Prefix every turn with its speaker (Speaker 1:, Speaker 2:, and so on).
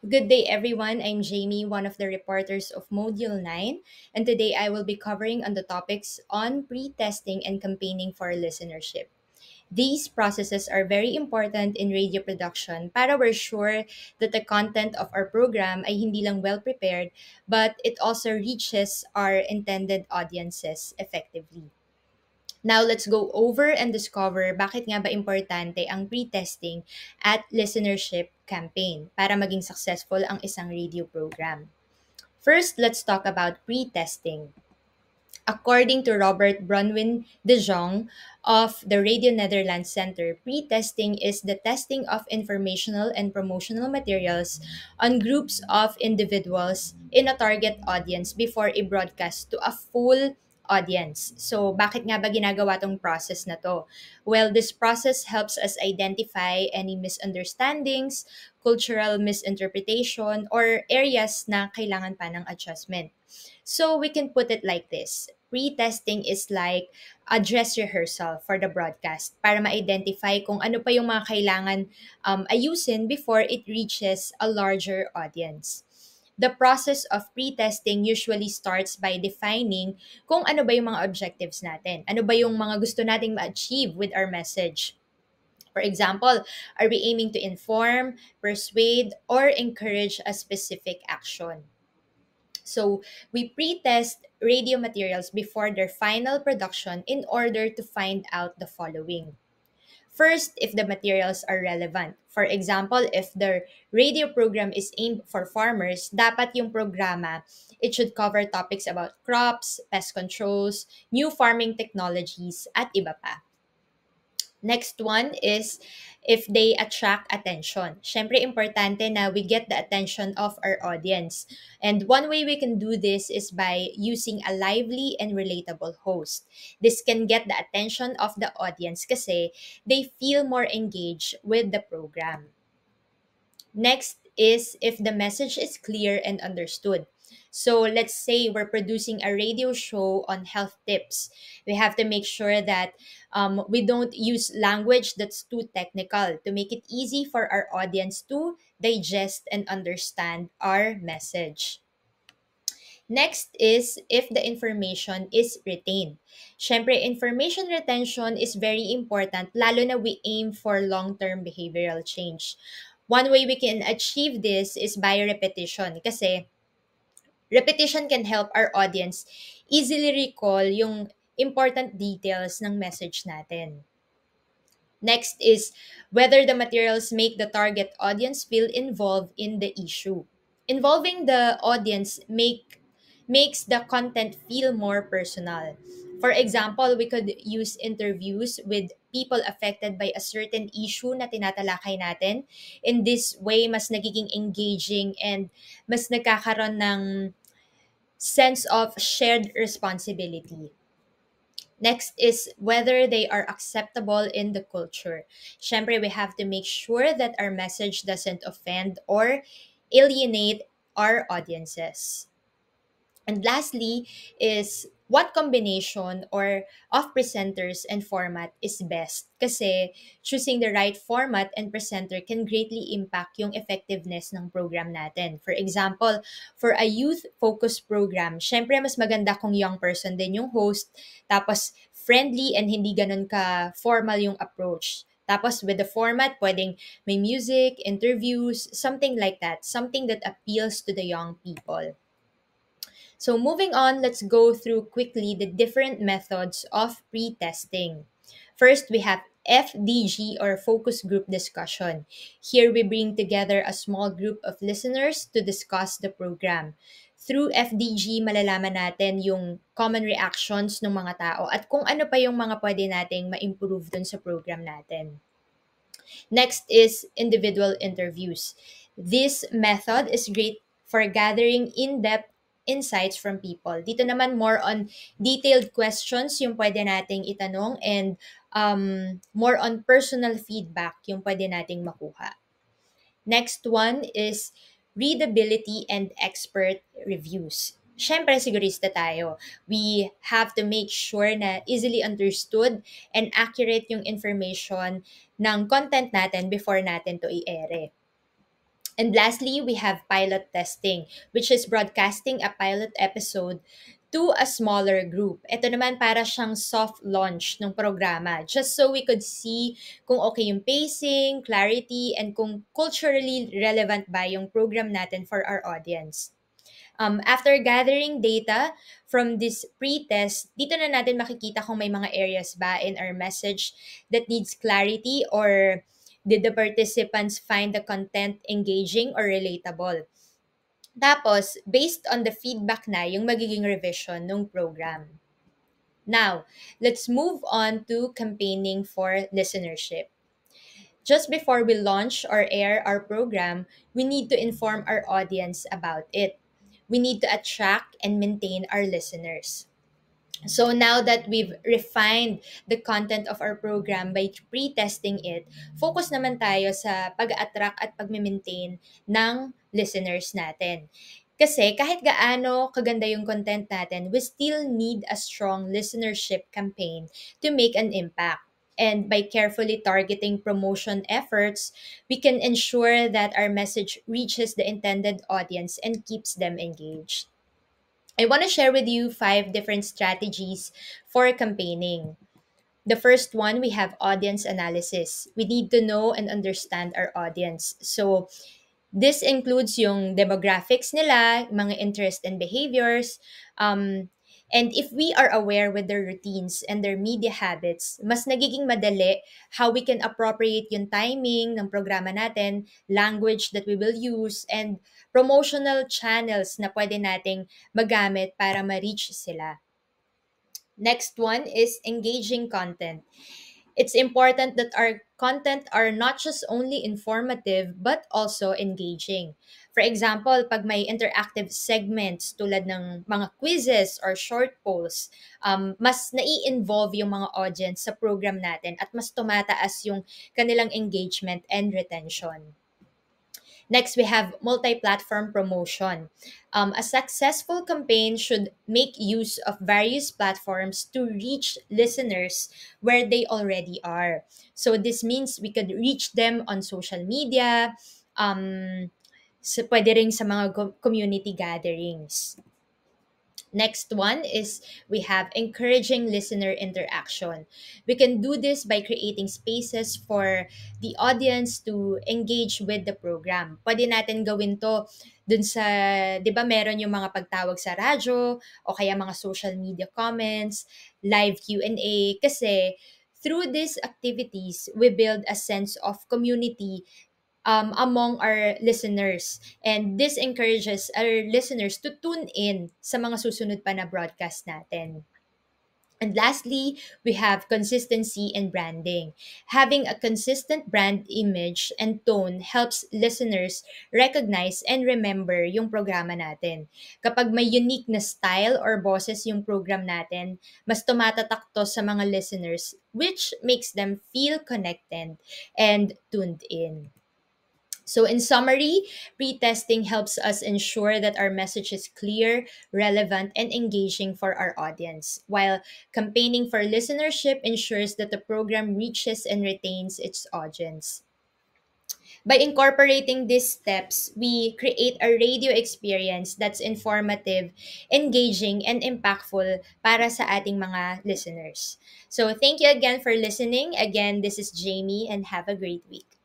Speaker 1: Good day, everyone. I'm Jamie, one of the reporters of Module 9, and today I will be covering on the topics on pre-testing and campaigning for listenership. These processes are very important in radio production para we're sure that the content of our program ay hindi lang well prepared, but it also reaches our intended audiences effectively. Now, let's go over and discover bakit nga ba importante ang pre-testing at listenership campaign para maging successful ang isang radio program. First, let's talk about pre-testing. According to Robert Bronwyn de Jong of the Radio Netherlands Center, pre-testing is the testing of informational and promotional materials on groups of individuals in a target audience before a broadcast to a full audience. So, bakit nga ba ginagawa tong process na to? Well, this process helps us identify any misunderstandings, cultural misinterpretation, or areas na kailangan pa ng adjustment. So we can put it like this. Pre-testing is like a dress rehearsal for the broadcast para ma-identify kung ano pa yung mga kailangan ayusin before it reaches a larger audience. The process of pre-testing usually starts by defining kung ano ba yung mga objectives natin. Ano ba yung mga gusto nating ma-achieve with our message. For example, are we aiming to inform, persuade, or encourage a specific action? So, we pre-test radio materials before their final production in order to find out the following. First, if the materials are relevant. For example, if the radio program is aimed for farmers, dapat yung programa, it should cover topics about crops, pest controls, new farming technologies, at iba pa. Next one is if they attract attention. Siyempre, importante na we get the attention of our audience. And one way we can do this is by using a lively and relatable host. This can get the attention of the audience kasi they feel more engaged with the program. Next is if the message is clear and understood. So let's say we're producing a radio show on health tips. We have to make sure that we don't use language that's too technical to make it easy for our audience to digest and understand our message. Next is if the information is retained. Siyempre, information retention is very important lalo na we aim for long-term behavioral change. One way we can achieve this is by repetition kasi repetition can help our audience easily recall yung important details ng message natin. Next is whether the materials make the target audience feel involved in the issue. Involving the audience makes the content feel more personal. For example, we could use interviews with people affected by a certain issue na tinatalakay natin. In this way, mas nagiging engaging and mas nagkakaroon ng sense of shared responsibility. Next is whether they are acceptable in the culture. Siyempre, we have to make sure that our message doesn't offend or alienate our audiences. And lastly is what combination or of presenters and format is best. Kasi choosing the right format and presenter can greatly impact yung effectiveness ng program natin. For example, for a youth-focused program, syempre mas maganda kung young person din yung host, tapos friendly and hindi ganun ka formal yung approach. Tapos with the format, pwedeng may music, interviews, something like that. Something that appeals to the young people. So moving on, let's go through quickly the different methods of pre-testing. First, we have FDG or focus group discussion. Here we bring together a small group of listeners to discuss the program. Through FDG, malalaman natin yung common reactions ng mga tao at kung ano pa yung mga pwede nating ma-improve dun sa program natin. Next is individual interviews. This method is great for gathering in-depth insights from people. Dito naman more on detailed questions yung pwede nating itanong and more on personal feedback yung pwede nating makuha. Next one is readability and expert reviews. Siyempre, sigurista tayo. We have to make sure na easily understood and accurate yung information ng content natin before natin to i-ere. And lastly, we have pilot testing, which is broadcasting a pilot episode to a smaller group. Ito naman para siyang soft launch ng programa, just so we could see kung okay yung pacing, clarity, and kung culturally relevant ba yung program natin for our audience. After gathering data from this pre-test, dito na natin makikita kung may mga areas ba in our message that needs clarity, or did the participants find the content engaging or relatable. Tapos, based on the feedback na yung magiging revision ng program. Now, let's move on to campaigning for listenership. Just before we launch or air our program, we need to inform our audience about it. We need to attract and maintain our listeners. So now that we've refined the content of our program by pre-testing it, focus naman tayo sa pag-attract at pag-maintain ng listeners natin. Kasi kahit gaano kaganda yung content natin, we still need a strong listenership campaign to make an impact. And by carefully targeting promotion efforts, we can ensure that our message reaches the intended audience and keeps them engaged. I want to share with you 5 different strategies for campaigning. The first one, we have audience analysis. We need to know and understand our audience. So, this includes yung demographics nila, mga interest and behaviors. And if we are aware with their routines and their media habits, mas nagiging madali how we can appropriate yung timing ng programa natin, language that we will use, and promotional channels na pwede nating magamit para ma-reach sila. Next one is engaging content. It's important that our content are not just only informative but also engaging. For example, pag may interactive segments tulad ng mga quizzes or short polls, mas nai-involve yung mga audience sa program natin at mas tumataas yung kanilang engagement and retention. Next, we have multi-platform promotion. A successful campaign should make use of various platforms to reach listeners where they already are. So this means we could reach them on social media, pwede rin sa mga community gatherings. Next one is we have encouraging listener interaction. We can do this by creating spaces for the audience to engage with the program. Pwede natin gawin to dun sa, di ba meron yung mga pagtawag sa radyo o kaya mga social media comments, live Q&A, kasi through these activities, we build a sense of community among our listeners. And this encourages our listeners to tune in sa mga susunod pa na broadcast natin. And lastly, we have consistency and branding. Having a consistent brand image and tone helps listeners recognize and remember yung programa natin. Kapag may unique na style or boses yung program natin, mas tumatatak to sa mga listeners, which makes them feel connected and tuned in. So, in summary, pre-testing helps us ensure that our message is clear, relevant, and engaging for our audience, while campaigning for listenership ensures that the program reaches and retains its audience. By incorporating these steps, we create a radio experience that's informative, engaging, and impactful para sa ating mga listeners. So, thank you again for listening. Again, this is Jamie, and have a great week.